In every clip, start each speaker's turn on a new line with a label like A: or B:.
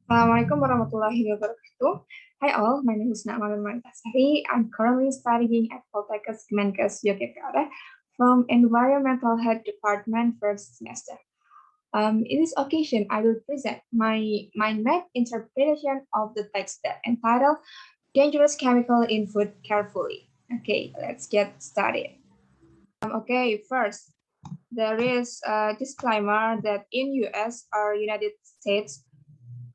A: Assalamualaikum warahmatullahi wabarakatuh. Hi all, my name is Nurmalytasari. I'm currently studying at Poltekkes, Kemenkes, Yogyakarta from Environmental Health Department first semester. In this occasion, I will present my math interpretation of the text that entitled Dangerous Chemical in Food Carefully. Okay, let's get started. Okay, first, there is a disclaimer that in US or United States,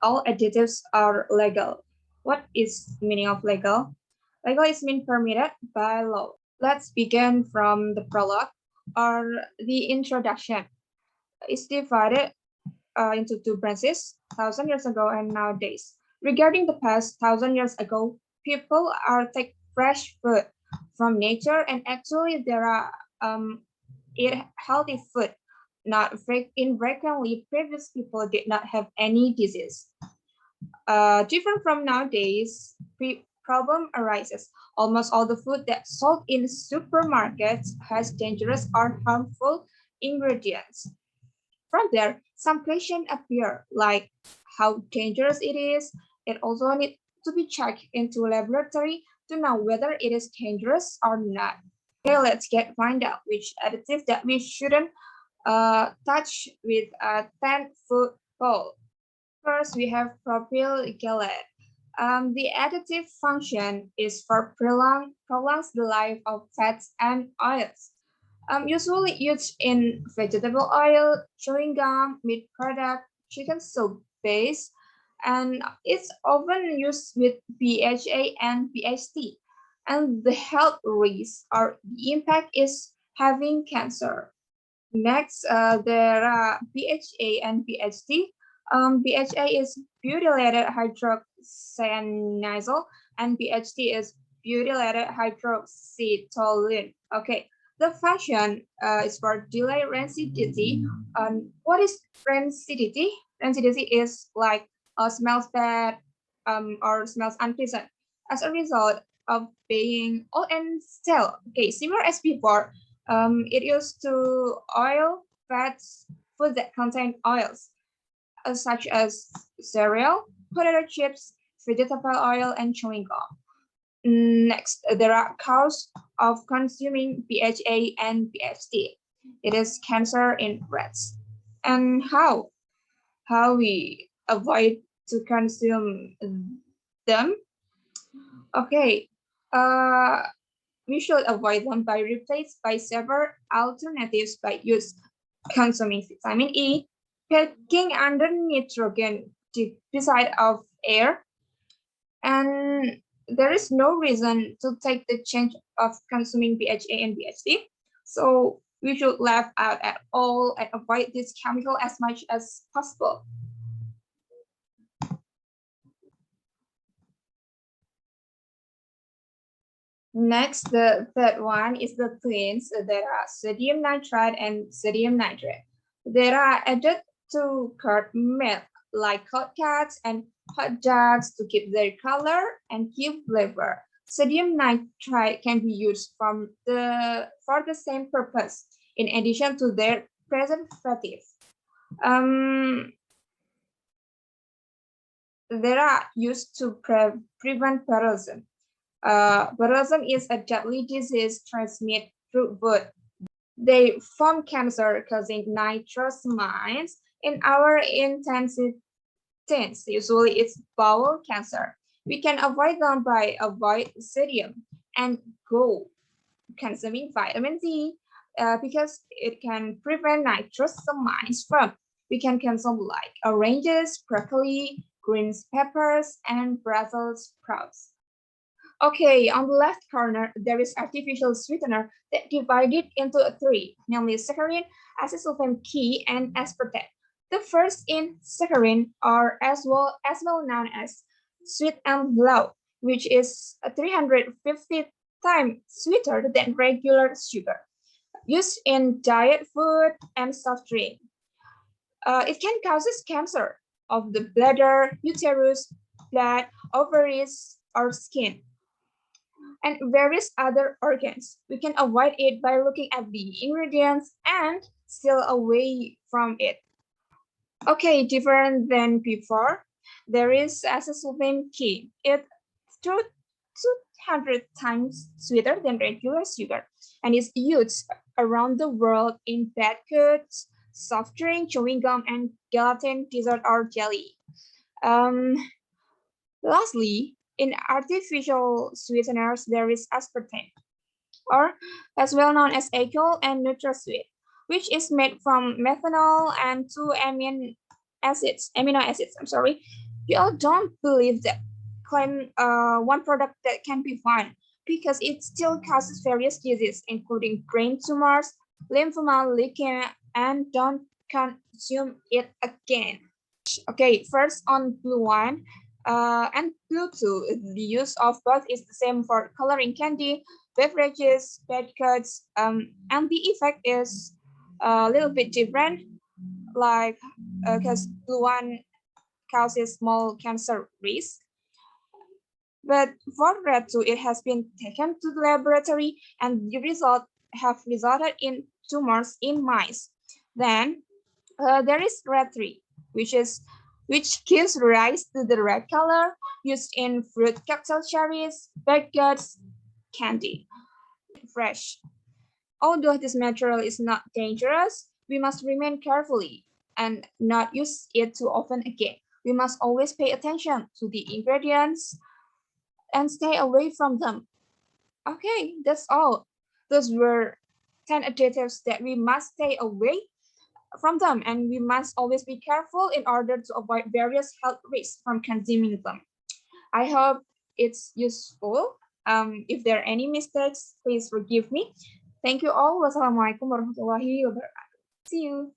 A: all additives are legal. What is the meaning of legal? Legal is mean permitted by law. Let's begin from the prologue or the introduction. It's divided into two branches, 1,000 years ago and nowadays. Regarding the past, 1,000 years ago, people are take fresh food from nature, and actually there are eat healthy food. Not infrequently, previous people did not have any disease. Different from nowadays, problem arises. Almost all the food that's sold in supermarkets has dangerous or harmful ingredients. From there, some questions appear, like how dangerous it is. It also needs to be checked into laboratory to know whether it is dangerous or not. Okay, let's find out which additive that we shouldn't touch with a 10-foot pole. First, we have propyl gallate. The additive function is for prolongs the life of fats and oils. Usually used in vegetable oil, chewing gum, meat product, chicken soup base, and it's often used with BHA and BHT. And the health risk or the impact is having cancer. Next, there are BHA and BHT. BHA is butylated hydroxyniazole and BHT is butylated hydroxytoluene. Okay, the function is for delay rancidity. What is rancidity? Rancidity is like smells bad or smells unpleasant as a result of being old and stale. Okay, similar as before, it used to oil, fats, food that contain oils, such as cereal, potato chips, vegetable oil, and chewing gum. Next, there are causes of consuming BHA and BHT. It is cancer in rats. And how we avoid to consume them? Okay, we should avoid them by replaced by several alternatives by use consuming vitamin E, packing under nitrogen beside of air, and there is no reason to take the change of consuming BHA and BHT. So we should leave out at all and avoid this chemical as much as possible. Next, the third one is the twins. There are sodium nitrite and sodium nitrate. They are added to curd milk, like hot cakes and hot dogs to keep their color and give flavor. Sodium nitrite can be used for the same purpose, in addition to their preservative. They are used to prevent paludism. Paludism is a deadly disease transmitted through food. They form cancer causing nitrosamines in our intensive teens. Usually it's bowel cancer. We can avoid them by avoid sodium and go consuming vitamin D because it can prevent nitrosamines from. We can consume like oranges, broccoli, green peppers, and Brussels sprouts. Okay, on the left corner, there is artificial sweetener that divided into three, namely saccharin, acesulfame key, and aspartate. The first in saccharin are as well known as sweet and low, which is 350 times sweeter than regular sugar, used in diet food and soft drink. It can cause cancer of the bladder, uterus, blood, ovaries, or skin, and various other organs. We can avoid it by looking at the ingredients and still away from it. Okay, different than before. there is acetylene K. It's 200 times sweeter than regular sugar and is used around the world in baked goods, soft drink, chewing gum, and gelatin, dessert, or jelly. Um, Lastly, in artificial sweeteners, there is aspartame, or as well known as alcohol and NutraSweet, which is made from methanol and two amino acids. I'm sorry. You all don't believe that claim one product that can be fine because it still causes various diseases, including brain tumors, lymphoma, leukemia, and don't consume it again. Okay, first on blue one and blue two, the use of both is the same for coloring candy, beverages, baked goods, and the effect is a little bit different, like because blue one causes small cancer risk. But for red two, it has been taken to the laboratory and the result have resulted in tumors in mice. Then there is red three, which gives rise to the red color used in fruit cocktail cherries, baked goods, candy. Fresh. Although this material is not dangerous, we must remain carefully and not use it too often again. We must always pay attention to the ingredients and stay away from them. Okay, that's all. Those were 10 additives that we must stay away from them, and we must always be careful in order to avoid various health risks from consuming them. I hope it's useful. If there are any mistakes, please forgive me. Thank you all. Wassalamualaikum warahmatullahi wabarakatuh. See you.